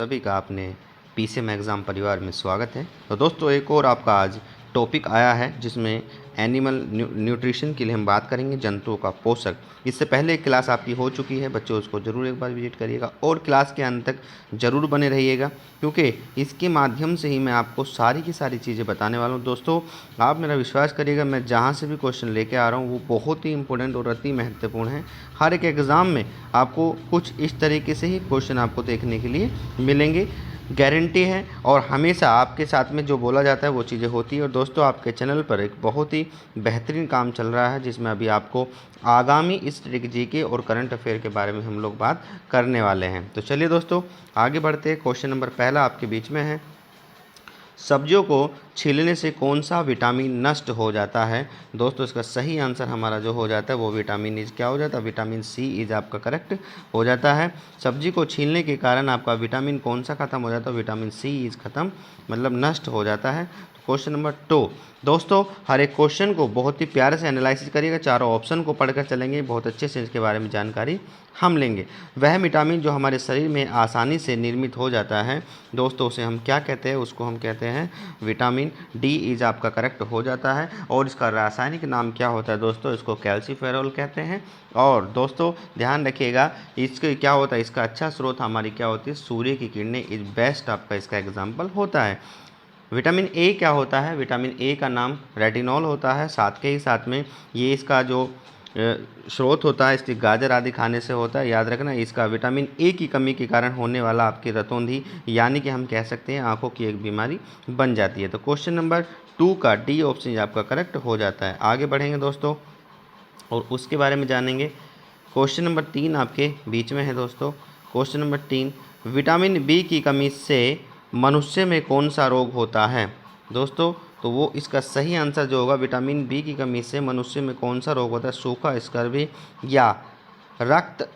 सभी का अपने पीसीएम एग्ज़ाम परिवार में स्वागत है। तो दोस्तों एक और आपका आज टॉपिक आया है जिसमें एनिमल न्यूट्रिशन के लिए हम बात करेंगे, जंतुओं का पोषक। इससे पहले एक क्लास आपकी हो चुकी है बच्चों, उसको ज़रूर एक बार विजिट करिएगा और क्लास के अंत तक ज़रूर बने रहिएगा क्योंकि इसके माध्यम से ही मैं आपको सारी की सारी चीज़ें बताने वाला हूँ। दोस्तों आप मेरा विश्वास करिएगा, मैं जहाँ से भी क्वेश्चन लेके आ रहा हूँ वो बहुत ही इंपॉर्टेंट और अति महत्वपूर्ण है। हर एक एग्ज़ाम में आपको कुछ इस तरीके से ही क्वेश्चन आपको देखने के लिए मिलेंगे, गारंटी है। और हमेशा आपके साथ में जो बोला जाता है वो चीज़ें होती है। और दोस्तों आपके चैनल पर एक बहुत ही बेहतरीन काम चल रहा है जिसमें अभी आपको आगामी इस जीके और करंट अफेयर के बारे में हम लोग बात करने वाले हैं। तो चलिए दोस्तों आगे बढ़ते हैं। क्वेश्चन नंबर पहला आपके बीच में है, सब्जियों को छीलने से कौन सा विटामिन नष्ट हो जाता है? दोस्तों इसका सही आंसर हमारा जो हो जाता है वो विटामिन इज क्या हो जाता है? विटामिन सी इज आपका करेक्ट हो जाता है। सब्जी को छीलने के कारण आपका विटामिन कौन सा खत्म हो जाता है? विटामिन सी इज खत्म, मतलब नष्ट हो जाता है। क्वेश्चन नंबर 2, दोस्तों हर एक क्वेश्चन को बहुत ही प्यारे से एनालिसिस करिएगा, चारों ऑप्शन को पढ़कर चलेंगे, बहुत अच्छे से इसके बारे में जानकारी हम लेंगे। वह विटामिन जो हमारे शरीर में आसानी से निर्मित हो जाता है दोस्तों उसे हम क्या कहते हैं? उसको हम कहते हैं विटामिन डी इज आपका करेक्ट हो जाता है। और इसका रासायनिक नाम क्या होता है दोस्तों? इसको कैल्सीफेरॉल कहते हैं। और दोस्तों ध्यान रखिएगा इसके क्या होता है, इसका अच्छा स्रोत हमारी क्या होती है? सूर्य की किरणें इज बेस्ट आपका इसका एग्जाम्पल होता है। विटामिन ए क्या होता है? विटामिन ए का नाम रेटिनॉल होता है। साथ के ही साथ में ये इसका जो स्रोत होता है इसके गाजर आदि खाने से होता है। याद रखना इसका विटामिन ए की कमी के कारण होने वाला आपकी रतौंधी यानी कि हम कह सकते हैं आंखों की एक बीमारी बन जाती है। तो क्वेश्चन नंबर 2 का डी ऑप्शन आपका करेक्ट हो जाता है। आगे बढ़ेंगे दोस्तों और उसके बारे में जानेंगे। क्वेश्चन नंबर 3 आपके बीच में है दोस्तों। क्वेश्चन नंबर 3, विटामिन बी की कमी से मनुष्य में कौन सा रोग होता है? दोस्तों तो वो इसका सही आंसर जो होगा, विटामिन बी की कमी से मनुष्य में कौन सा रोग होता है? सूखा, स्कर्वी या रक्त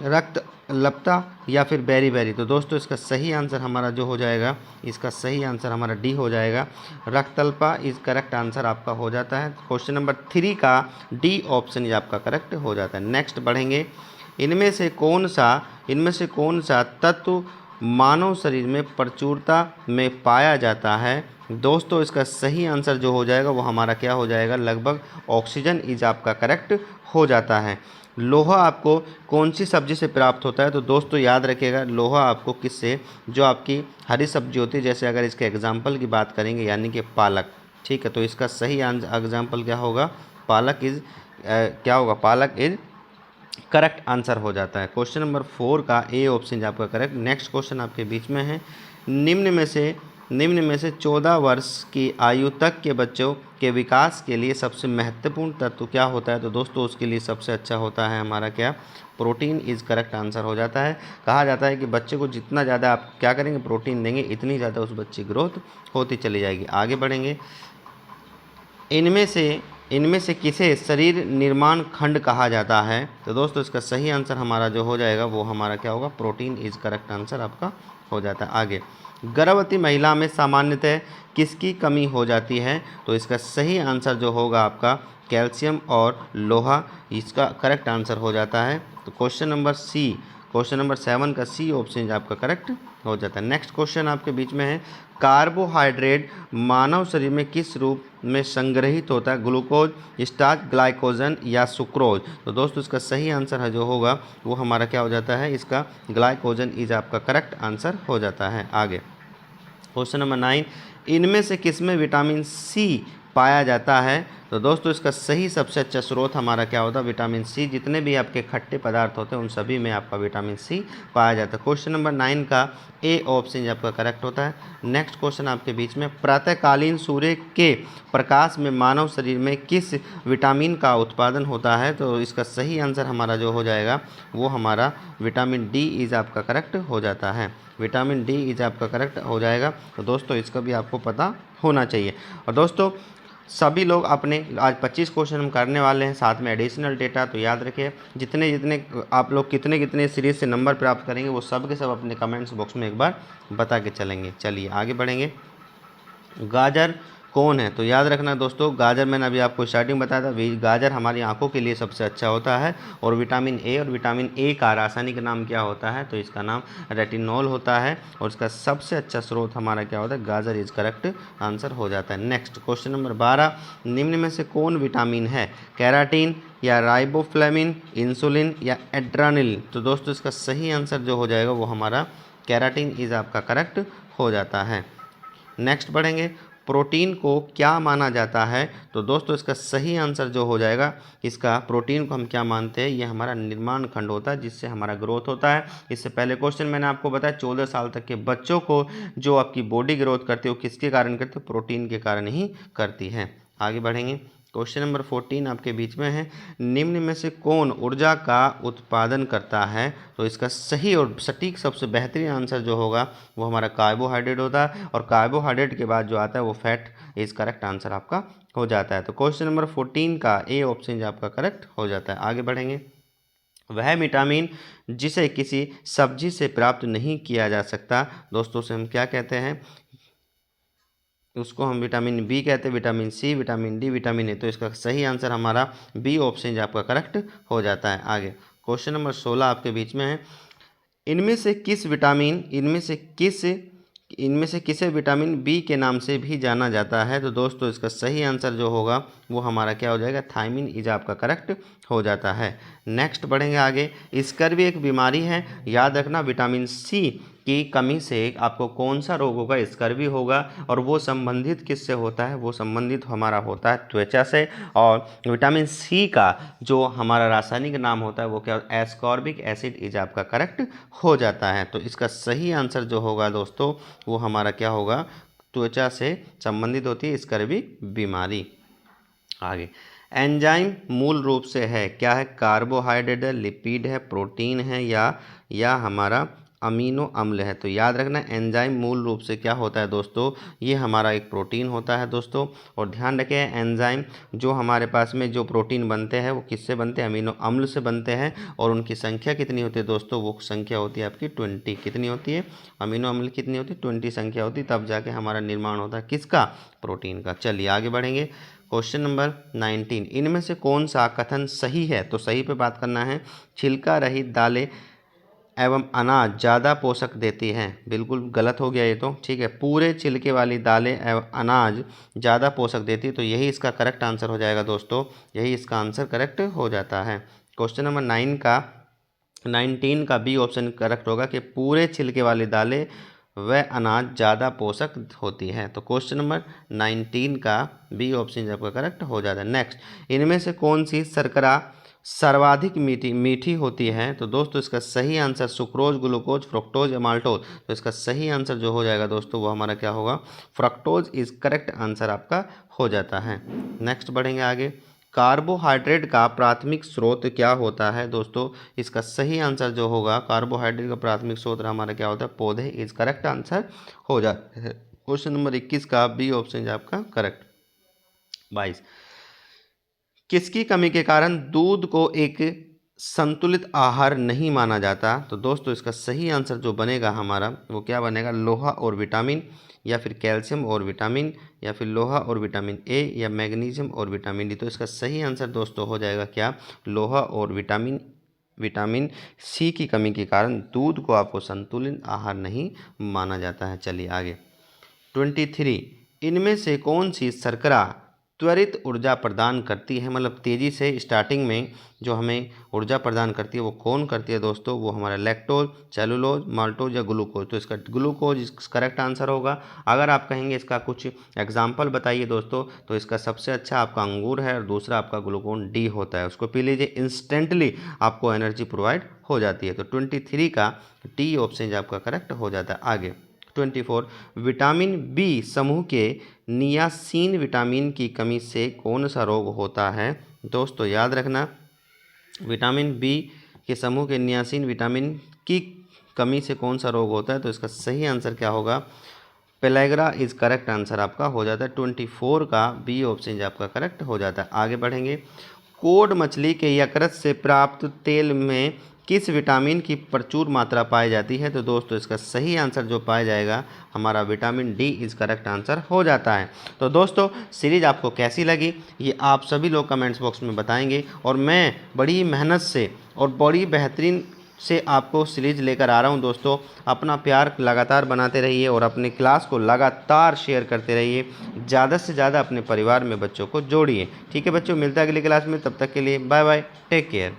रक्त लपता या फिर बेरी। तो दोस्तों इसका सही आंसर हमारा जो हो जाएगा, इसका सही आंसर हमारा डी हो जाएगा, रक्तल्पा इज करेक्ट आंसर आपका हो जाता है। क्वेश्चन नंबर 3 का डी ऑप्शन ये आपका करेक्ट हो जाता है। नेक्स्ट बढ़ेंगे, इनमें से कौन सा तत्व मानव शरीर में प्रचुरता में पाया जाता है? दोस्तों इसका सही आंसर जो हो जाएगा वो हमारा क्या हो जाएगा? लगभग ऑक्सीजन इज आपका करेक्ट हो जाता है। लोहा आपको कौन सी सब्जी से प्राप्त होता है? तो दोस्तों याद रखिएगा लोहा आपको किससे? जो आपकी हरी सब्जी होती है, जैसे अगर इसके एग्जाम्पल की बात करेंगे यानी कि पालक, ठीक है। तो इसका सही एग्जाम्पल क्या होगा? पालक इज क्या होगा? पालक इज करेक्ट आंसर हो जाता है। क्वेश्चन नंबर 4 का ए ऑप्शन आपका करेक्ट। नेक्स्ट क्वेश्चन आपके बीच में है, निम्न में से 14 वर्ष की आयु तक के बच्चों के विकास के लिए सबसे महत्वपूर्ण तत्व क्या होता है? तो दोस्तों उसके लिए सबसे अच्छा होता है हमारा क्या? प्रोटीन इज करेक्ट आंसर हो जाता है। कहा जाता है कि बच्चे को जितना ज़्यादा आप क्या करेंगे? प्रोटीन देंगे, इतनी ज़्यादा उस बच्चे की ग्रोथ होती चली जाएगी। आगे बढ़ेंगे, इनमें से किसे शरीर निर्माण खंड कहा जाता है? तो दोस्तों इसका सही आंसर हमारा जो हो जाएगा वो हमारा क्या होगा? प्रोटीन इज करेक्ट आंसर आपका हो जाता है। आगे, गर्भवती महिला में सामान्यतः किसकी कमी हो जाती है? तो इसका सही आंसर जो होगा आपका कैल्शियम और लोहा, इसका करेक्ट आंसर हो जाता है। तो क्वेश्चन नंबर 7 का सी ऑप्शन आपका करेक्ट हो जाता है। नेक्स्ट क्वेश्चन आपके बीच में है, कार्बोहाइड्रेट मानव शरीर में किस रूप में संग्रहित होता है? ग्लूकोज, स्टार्च, ग्लाइकोजन या सुक्रोज? तो दोस्तों इसका सही आंसर है जो होगा वो हमारा क्या हो जाता है? इसका ग्लाइकोजन इज आपका करेक्ट आंसर हो जाता है। आगे क्वेश्चन नंबर 9, इनमें से किसमें विटामिन सी पाया जाता है? तो दोस्तों इसका सही सबसे अच्छा स्रोत हमारा क्या होता है? Vitamin C. जितने भी आपके खट्टे पदार्थ होते हैं उन सभी में आपका विटामिन सी पाया जाता है। क्वेश्चन नंबर 9 का ए ऑप्शन आपका करेक्ट होता है। नेक्स्ट क्वेश्चन आपके बीच में, प्रातःकालीन सूर्य के प्रकाश में मानव शरीर में किस विटामिन का उत्पादन होता है? तो इसका सही आंसर हमारा जो हो जाएगा वो हमारा विटामिन डी इज आपका करेक्ट हो जाता है। विटामिन डी इज आपका करेक्ट हो जाएगा। तो दोस्तों इसका भी आपको पता होना चाहिए। और दोस्तों सभी लोग अपने आज 25 क्वेश्चन हम करने वाले हैं, साथ में एडिशनल डेटा। तो याद रखिए जितने आप लोग कितने सीरीज से नंबर प्राप्त करेंगे वो सब के सब अपने कमेंट्स बॉक्स में एक बार बता के चलेंगे। चलिए आगे बढ़ेंगे। गाजर कौन है? तो याद रखना दोस्तों, गाजर मैंने अभी आपको स्टार्टिंग बताया था, गाजर हमारी आंखों के लिए सबसे अच्छा होता है। और विटामिन ए, और विटामिन ए का रासायनिक नाम क्या होता है? तो इसका नाम रेटिनॉल होता है, और इसका सबसे अच्छा स्रोत हमारा क्या होता है? गाजर इज करेक्ट आंसर हो जाता है। नेक्स्ट क्वेश्चन नंबर 12, निम्न में से कौन विटामिन है? कैराटीन या राइबोफ्लेविन, इंसुलिन या एड्रेनालिन? तो दोस्तों इसका सही आंसर जो हो जाएगा वो हमारा कैराटीन इज आपका करेक्ट हो जाता है। नेक्स्ट बढ़ेंगे, प्रोटीन को क्या माना जाता है? तो दोस्तों इसका सही आंसर जो हो जाएगा, इसका प्रोटीन को हम क्या मानते हैं? ये हमारा निर्माण खंड होता है जिससे हमारा ग्रोथ होता है। इससे पहले क्वेश्चन मैंने आपको बताया 14 साल तक के बच्चों को जो आपकी बॉडी ग्रोथ करती है वो किसके कारण करती है? प्रोटीन के कारण ही करती है। आगे बढ़ेंगे, क्वेश्चन नंबर 14 आपके बीच में है, निम्न में से कौन ऊर्जा का उत्पादन करता है? तो इसका सही और सटीक सबसे बेहतरीन आंसर जो होगा वो हमारा कार्बोहाइड्रेट होता है, और कार्बोहाइड्रेट के बाद जो आता है वो फैट इज करेक्ट आंसर आपका हो जाता है। तो क्वेश्चन नंबर 14 का ए ऑप्शन आपका करेक्ट हो जाता है। आगे बढ़ेंगे, वह विटामिन जिसे किसी सब्जी से प्राप्त नहीं किया जा सकता, दोस्तों से हम क्या कहते हैं? उसको हम विटामिन बी कहते हैं, vitamin C, vitamin D, vitamin A. तो इसका सही आंसर हमारा बी ऑप्शन आपका करेक्ट हो जाता है। आगे क्वेश्चन नंबर 16 आपके बीच में है, इनमें से किसे विटामिन बी के नाम से भी जाना जाता है? तो दोस्तों इसका सही आंसर जो होगा वो हमारा क्या हो जाएगा? थायमिन इज आपका करेक्ट हो जाता है। नेक्स्ट बढ़ेंगे आगे, स्कर्वी एक बीमारी है, याद रखना विटामिन सी की कमी से आपको कौन सा रोग होगा? स्कर्वी होगा, और वो संबंधित किससे होता है? वो संबंधित हमारा होता है त्वचा से। और विटामिन सी का जो हमारा रासायनिक नाम होता है वो क्या? एस्कॉर्बिक एसिड इज आपका करेक्ट हो जाता है। तो इसका सही आंसर जो होगा दोस्तों वो हमारा क्या होगा? त्वचा से संबंधित होती है स्कर्वी बीमारी। आगे, एंजाइम मूल रूप से है क्या है? कार्बोहाइड्रेट है, लिपिड है, प्रोटीन है, या हमारा अमीनो अम्ल है। तो याद रखना एंजाइम मूल रूप से क्या होता है दोस्तों? ये हमारा एक प्रोटीन होता है दोस्तों। और ध्यान रखें एंजाइम जो हमारे पास में जो प्रोटीन बनते हैं वो किससे बनते हैं? अमीनो अम्ल से बनते हैं। और उनकी संख्या कितनी होती है दोस्तों? वो संख्या होती है आपकी 20। कितनी होती है? अमीनो अम्ल कितनी होती है? 20 संख्या होती है, तब जाके हमारा निर्माण होता है किसका? प्रोटीन का। चलिए आगे बढ़ेंगे, क्वेश्चन नंबर 19, इनमें से कौन सा कथन सही है? तो सही पे बात करना है, छिलका रहित दालें एवं अनाज ज़्यादा पोषक देती हैं। बिल्कुल गलत हो गया ये तो, ठीक है। पूरे छिलके वाली दालें एवं अनाज ज़्यादा पोषक देती है, तो यही इसका करेक्ट आंसर हो जाएगा दोस्तों, यही इसका आंसर करेक्ट हो जाता है। क्वेश्चन नंबर 19 का बी ऑप्शन करेक्ट होगा कि पूरे छिलके वाली दालें व अनाज ज़्यादा पोषक होती है। तो क्वेश्चन नंबर 19 का बी ऑप्शन आपका करेक्ट हो जाता है। नेक्स्ट, इनमें से कौन सी शर्करा सर्वाधिक मीठी होती है? तो दोस्तों इसका सही आंसर सुक्रोज, ग्लूकोज, फ्रुक्टोज या माल्टोज। तो इसका सही आंसर जो हो जाएगा दोस्तों वो हमारा क्या होगा? फ्रक्टोज इज करेक्ट आंसर आपका हो जाता है। नेक्स्ट बढ़ेंगे आगे, कार्बोहाइड्रेट का प्राथमिक स्रोत क्या होता है? दोस्तों इसका सही आंसर जो होगा कार्बोहाइड्रेट का प्राथमिक स्रोत हमारा क्या होता है? पौधे इज करेक्ट आंसर हो जाता है। क्वेश्चन नंबर 21 का बी ऑप्शन आपका करेक्ट। 22, किसकी कमी के कारण दूध को एक संतुलित आहार नहीं माना जाता? तो दोस्तों इसका सही आंसर जो बनेगा हमारा वो क्या बनेगा? लोहा और विटामिन, या फिर कैल्शियम और विटामिन, या फिर लोहा और विटामिन ए, या मैग्नीशियम और विटामिन डी। तो इसका सही आंसर दोस्तों हो जाएगा क्या? लोहा और विटामिन सी की कमी के कारण दूध को आपको संतुलित आहार नहीं माना जाता है। चलिए आगे, 23, इनमें से कौन सी शर्करा त्वरित ऊर्जा प्रदान करती है? मतलब तेज़ी से स्टार्टिंग में जो हमें ऊर्जा प्रदान करती है वो कौन करती है दोस्तों? वो हमारा लैक्टोज, सेलुलोज, माल्टोज या ग्लूकोज। तो इसका ग्लूकोज करेक्ट आंसर होगा। अगर आप कहेंगे इसका कुछ एग्जाम्पल बताइए दोस्तों, तो इसका सबसे अच्छा आपका अंगूर है, और दूसरा आपका ग्लूकोन डी होता है। उसको पी लीजिए, इंस्टेंटली आपको एनर्जी प्रोवाइड हो जाती है। तो 23 का डी ऑप्शन आपका करेक्ट हो जाता है। आगे 24, विटामिन बी समूह के नियासिन विटामिन की कमी से कौन सा रोग होता है? दोस्तों याद रखना विटामिन बी के समूह के नियासिन विटामिन की कमी से कौन सा रोग होता है? तो इसका सही आंसर क्या होगा? पेलेग्रा इज करेक्ट आंसर आपका हो जाता है। 24 का बी ऑप्शन आपका करेक्ट हो जाता है। आगे बढ़ेंगे, कोड मछली के यकृत से प्राप्त तेल में किस विटामिन की प्रचुर मात्रा पाई जाती है? तो दोस्तों इसका सही आंसर जो पाया जाएगा हमारा vitamin D is correct answer हो जाता है। तो दोस्तों सीरीज़ आपको कैसी लगी ये आप सभी लोग कमेंट्स बॉक्स में बताएंगे, और मैं बड़ी मेहनत से और बड़ी बेहतरीन से आपको सीरीज़ लेकर आ रहा हूं। दोस्तों अपना प्यार लगातार बनाते रहिए और अपने क्लास को लगातार शेयर करते रहिए, ज़्यादा से ज़्यादा अपने परिवार में बच्चों को जोड़िए। ठीक है बच्चों, मिलता है अगली क्लास में, तब तक के लिए बाय बाय, टेक केयर।